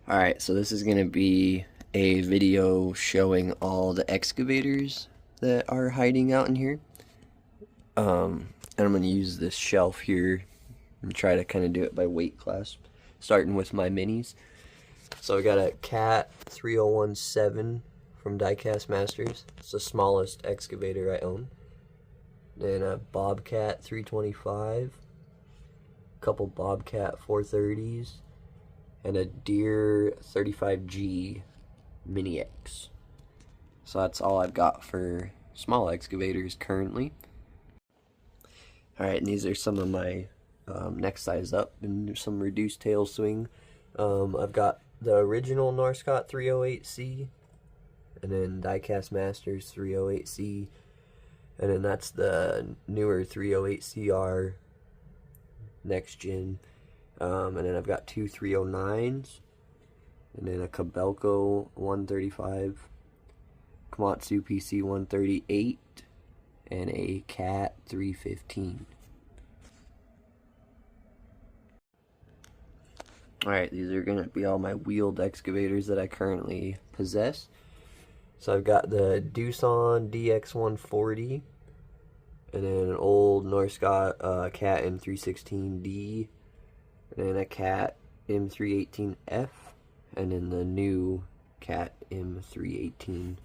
Alright, so this is going to be a video showing all the excavators that are hiding out in here. And I'm going to use this shelf here and try to kind of do it by weight class, starting with my minis. So I got a Cat 3017 from Diecast Masters. It's the smallest excavator I own. Then a Bobcat 325, a couple Bobcat 430s, and a Deere 35G Mini X. So that's all I've got for small excavators currently. Alright, and these are some of my next size up and some reduced tail swing. I've got the original Norscot 308C, and then Diecast Masters 308C, and then that's the newer 308CR next gen. And then I've got two 309s, and then a Kobelco 135, Komatsu PC 138, and a Cat 315. Alright, these are going to be all my wheeled excavators that I currently possess. So I've got the Doosan DX140, and then an old Norscot Cat M316D, and then a Cat M318F, and then the new Cat M318.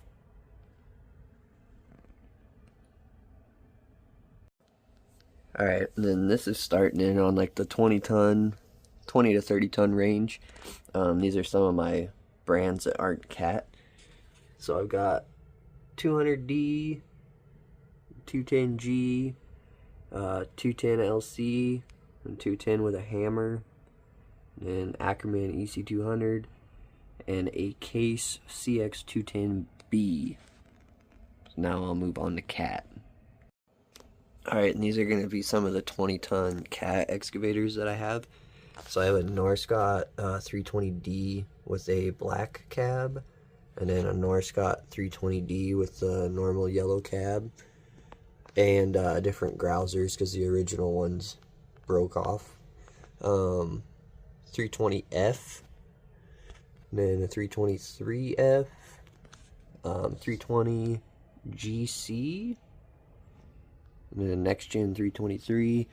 Alright, and then this is starting in on like the 20 to 30 ton range. These are some of my brands that aren't Cat. So I've got 200D, 210G, 210LC, and 210 with a hammer, and Ackerman EC200, and a Case CX210B. So now I'll move on to Cat. Alright, and these are going to be some of the 20-ton Cat excavators that I have. So I have a Norscot 320D with a black cab, and then a Norscot 320D with the normal yellow cab, and different grousers because the original ones broke off. 320F, and then a 323F, 320 GC, and then a next gen 323,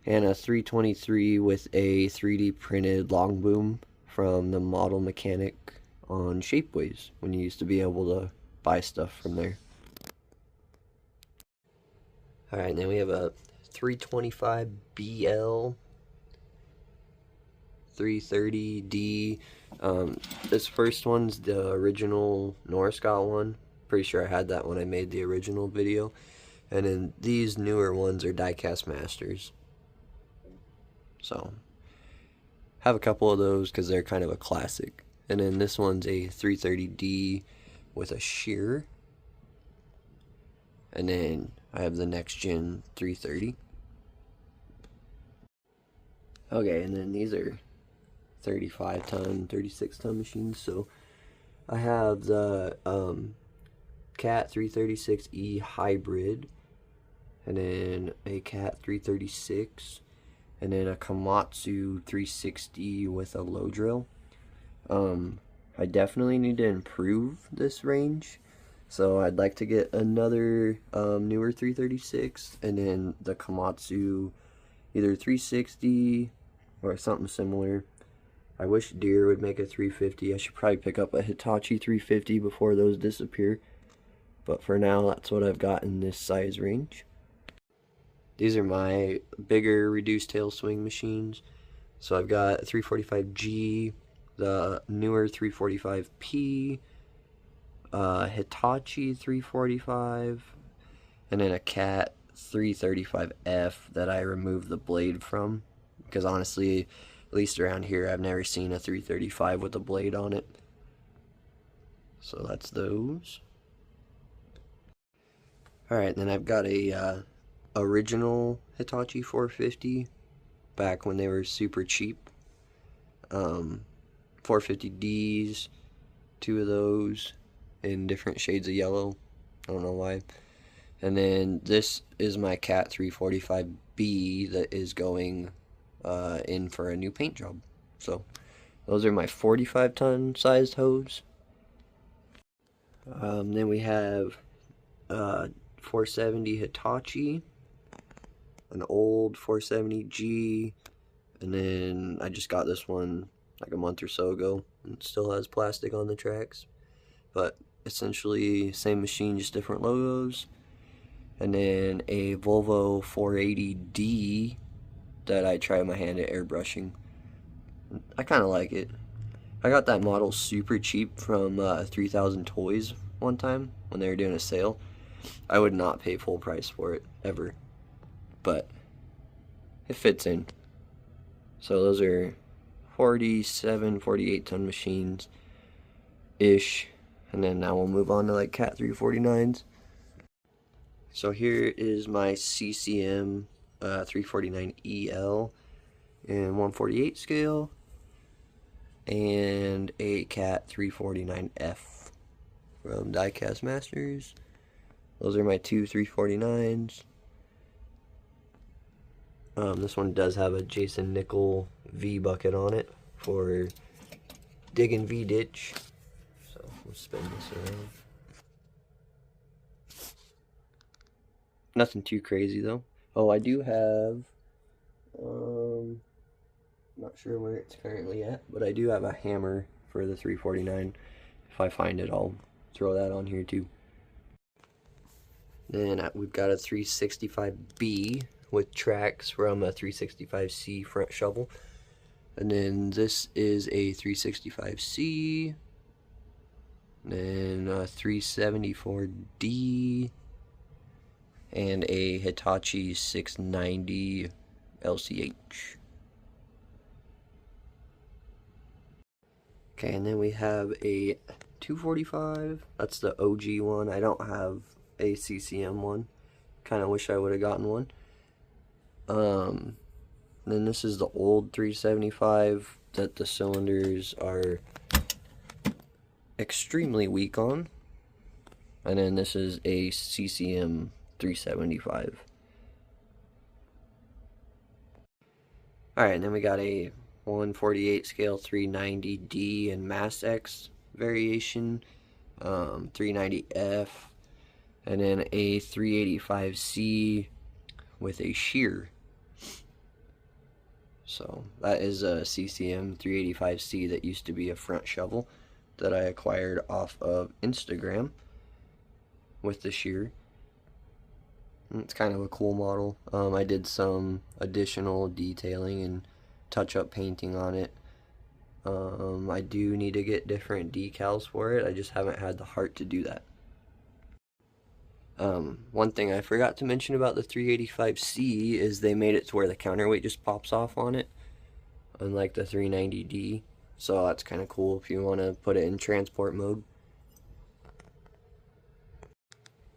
and a 323 with a 3D printed long boom from the Model Mechanic on Shapeways, when you used to be able to buy stuff from there. Alright, and then we have a 325BL 330D. This first one's the original Norscot one. Pretty sure I had that when I made the original video. And then these newer ones are Diecast Masters. So, have a couple of those because they're kind of a classic. And then this one's a 330D with a shear. And then I have the next gen 330. Okay, and then these are 35 ton, 36 ton machines. So I have the Cat 336E hybrid, and then a Cat 336, and then a Komatsu 360 with a low drill. I definitely need to improve this range, so I'd like to get another newer 336, and then the Komatsu either 360 or something similar. I wish Deere would make a 350. I should probably pick up a Hitachi 350 before those disappear, but for now that's what I've got in this size range. These are my bigger reduced tail swing machines. So I've got a 345G, the newer 345P, Hitachi 345, and then a Cat 335F that I removed the blade from, because honestly, at least around here, I've never seen a 335 with a blade on it. So that's those. Alright, then I've got a original Hitachi 450 back when they were super cheap. 450Ds, two of those in different shades of yellow. I don't know why. And then this is my Cat 345B that is going in for a new paint job. So Those are my 45-ton sized hoes. Then we have 470 Hitachi, an old 470G, and then I just got this one like a month or so ago. It still has plastic on the tracks, but essentially same machine, just different logos. And then a Volvo 480D that I tried my hand at airbrushing. I kind of like it. I got that model super cheap from 3000 Toys one time when they were doing a sale. I would not pay full price for it, ever. But it fits in. So those are 47, 48-ton machines-ish. And then now we'll move on to like Cat 349s. So here is my CCM 349EL in 148 scale, and a Cat 349F from Diecast Masters. Those are my two 349s. This one does have a Jason Nickel V bucket on it for digging V ditch. So we'll spin this around. Nothing too crazy though. Oh, I do have, not sure where it's currently at, but I do have a hammer for the 349. If I find it, I'll throw that on here too. Then we've got a 365B with tracks from a 365C front shovel. And then this is a 365C. Then a 374D. And a Hitachi 690 LCH. Okay, and then we have a 245. That's the OG one. I don't have a CCM one. Kind of wish I would have gotten one. Then this is the old 375 that the cylinders are extremely weak on. And then this is a CCM 375. Alright, and then we got a 148 scale 390D and Mass X variation, 390F, and then a 385C with a shear. So that is a CCM 385C that used to be a front shovel that I acquired off of Instagram with the shear. It's kind of a cool model. I did some additional detailing and touch-up painting on it. I do need to get different decals for it. I just haven't had the heart to do that. One thing I forgot to mention about the 385C is they made it to where the counterweight just pops off on it, unlike the 390D. So that's kind of cool if you want to put it in transport mode.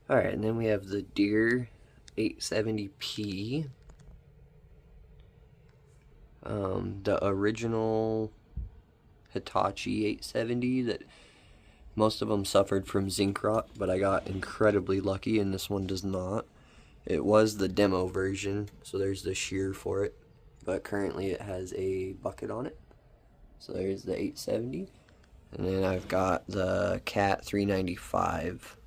Alright, and then we have the Deere 870P. The original Hitachi 870 that most of them suffered from zinc rot, but I got incredibly lucky and this one does not. It was the demo version, so there's the shear for it, but currently it has a bucket on it. So there's the 870, and then I've got the Cat 395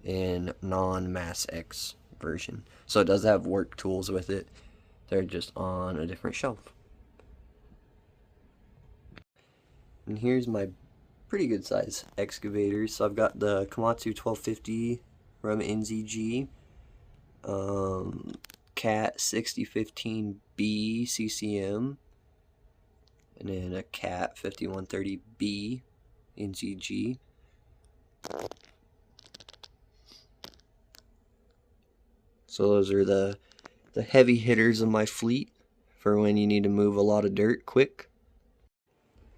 in non-Mass X version. So it does have work tools with it. They're just on a different shelf. And here's my pretty good size excavators. So I've got the Komatsu 1250 from NZG, Cat 6015B CCM, and then a Cat 5130B NZG. So those are the heavy hitters of my fleet for when you need to move a lot of dirt quick.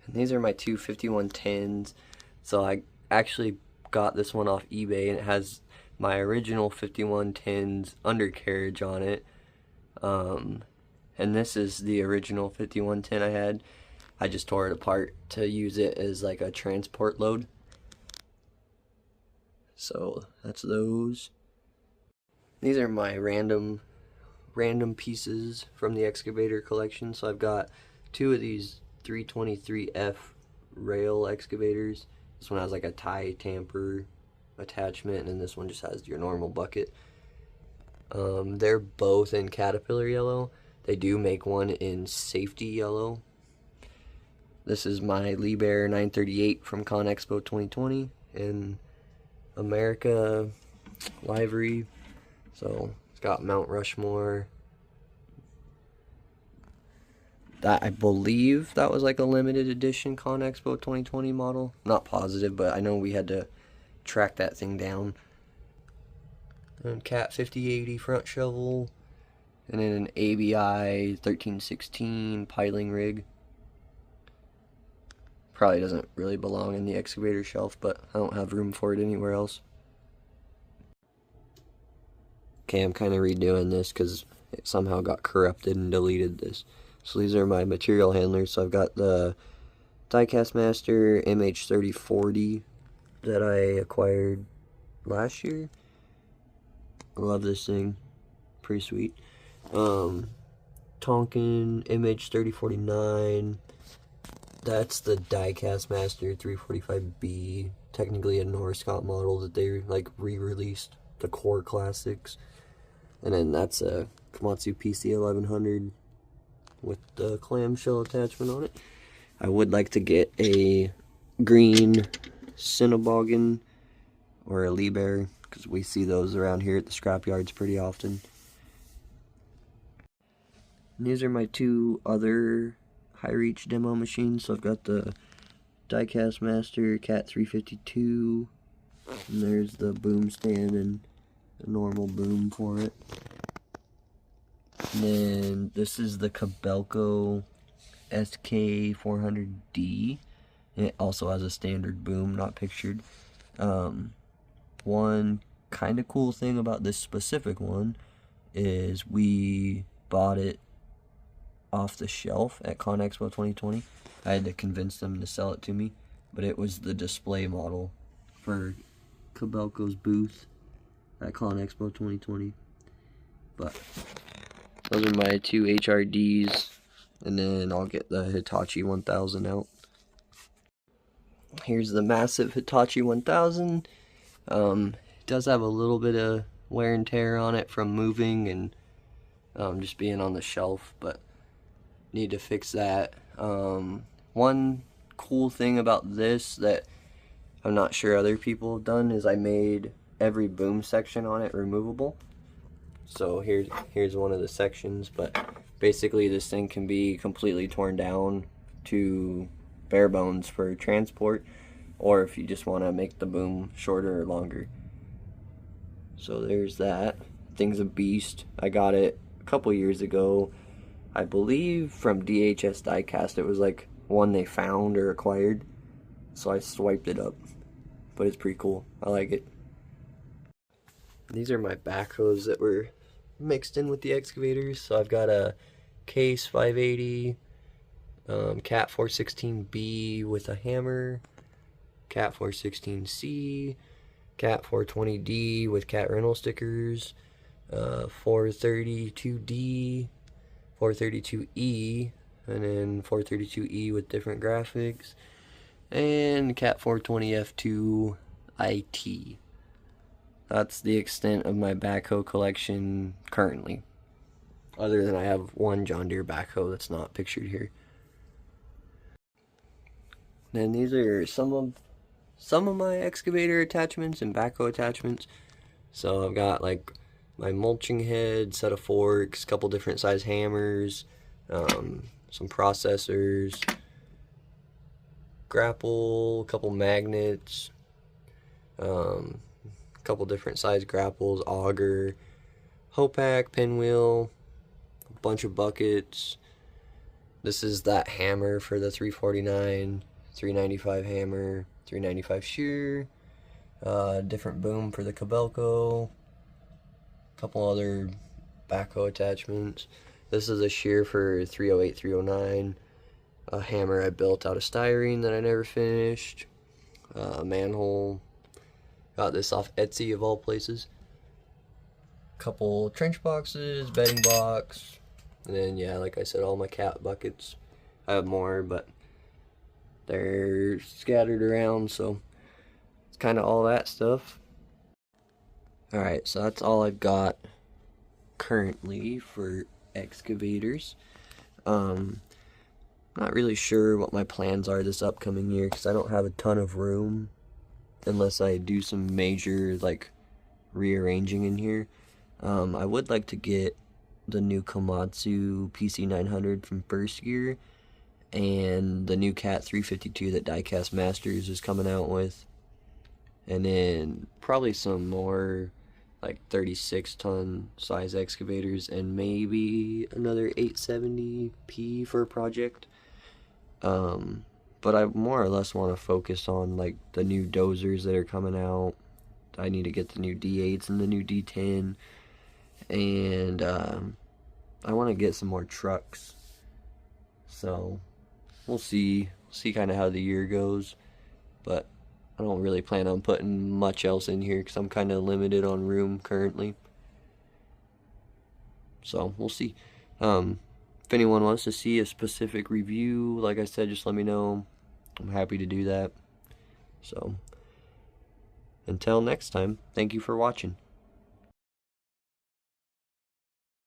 And these are my two 5110s. So I actually got this one off eBay, and it has my original 5110's undercarriage on it. And this is the original 5110 I had. I just tore it apart to use it as like a transport load. So that's those. These are my random pieces from the Excavator collection. So I've got two of these 323F rail excavators. This one has like a tie tamper attachment, and this one just has your normal bucket. They're both in Caterpillar yellow. They do make one in safety yellow. This is my Liebherr 938 from Con Expo 2020 in America livery. So it's got Mount Rushmore. That, I believe that was like a limited edition Con Expo 2020 model. Not positive, but I know we had to track that thing down. And Cat 5080 front shovel, and then an ABI 1316 piling rig. Probably doesn't really belong in the excavator shelf, but I don't have room for it anywhere else. Okay, I'm kind of redoing this because it somehow got corrupted and deleted this. So these are my material handlers. So I've got the Diecast Master MH3040 that I acquired last year. I love this thing, pretty sweet. Tonkin MH3049. That's the Diecast Master 345B, technically a Norskott model that they like re-released, the core classics. And then that's a Komatsu PC1100 with the clamshell attachment on it. I would like to get a green Cinnaboggen or a Liebherr, because we see those around here at the scrapyards pretty often. And these are my two other high reach demo machines. So I've got the Diecast Master Cat 352, and there's the boom stand and a normal boom for it. And then this is the Kobelco SK400D, and it also has a standard boom, not pictured. One kind of cool thing about this specific one is we bought it off the shelf at Con Expo 2020. I had to convince them to sell it to me, but it was the display model for Kobelco's booth at Con Expo 2020. But those are my two HRDs, and then I'll get the Hitachi 1000 out. Here's the massive Hitachi 1000. It does have a little bit of wear and tear on it from moving and just being on the shelf, but need to fix that. One cool thing about this that I'm not sure other people have done is I made every boom section on it removable. So here's one of the sections, but basically this thing can be completely torn down to bare bones for transport, or if you just want to make the boom shorter or longer. So there's that. Thing's a beast. I got it a couple years ago, I believe from DHS Diecast. It was like one they found or acquired, so I swiped it up, but it's pretty cool. I like it. These are my backhoes that were mixed in with the excavators. So I've got a Case 580, Cat 416B with a hammer, Cat 416C, Cat 420D with cat rental stickers, 432D, 432E, and then 432E with different graphics, and Cat 420F2 IT. That's the extent of my backhoe collection currently, other than I have one John Deere backhoe that's not pictured here. Then these are some of my excavator attachments and backhoe attachments. So I've got like my mulching head, set of forks, couple different size hammers, some processors, grapple, couple magnets, couple different size grapples, auger, Hopack, pinwheel, a bunch of buckets. This is that hammer for the 349, 395 hammer, 395 shear, different boom for the Kobelco, a couple other backhoe attachments. This is a shear for 308, 309, a hammer I built out of styrene that I never finished, a manhole. Got this off Etsy of all places. Couple trench boxes, bedding box, and then yeah, like I said, all my cat buckets. I have more, but they're scattered around, so it's kind of all that stuff. Alright, so that's all I've got currently for excavators. Not really sure what my plans are this upcoming year because I don't have a ton of room unless I do some major like rearranging in here. I would like to get the new Komatsu PC900 from First Gear and the new Cat 352 that Diecast Masters is coming out with, and then probably some more like 36-ton size excavators and maybe another 870p for a project. But I more or less want to focus on like the new dozers that are coming out. I need to get the new D8s and the new D10, and I want to get some more trucks. So we'll see kind of how the year goes, but I don't really plan on putting much else in here because I'm kind of limited on room currently. So we'll see. If anyone wants to see a specific review, like I said, just let me know. I'm happy to do that. So until next time, thank you for watching.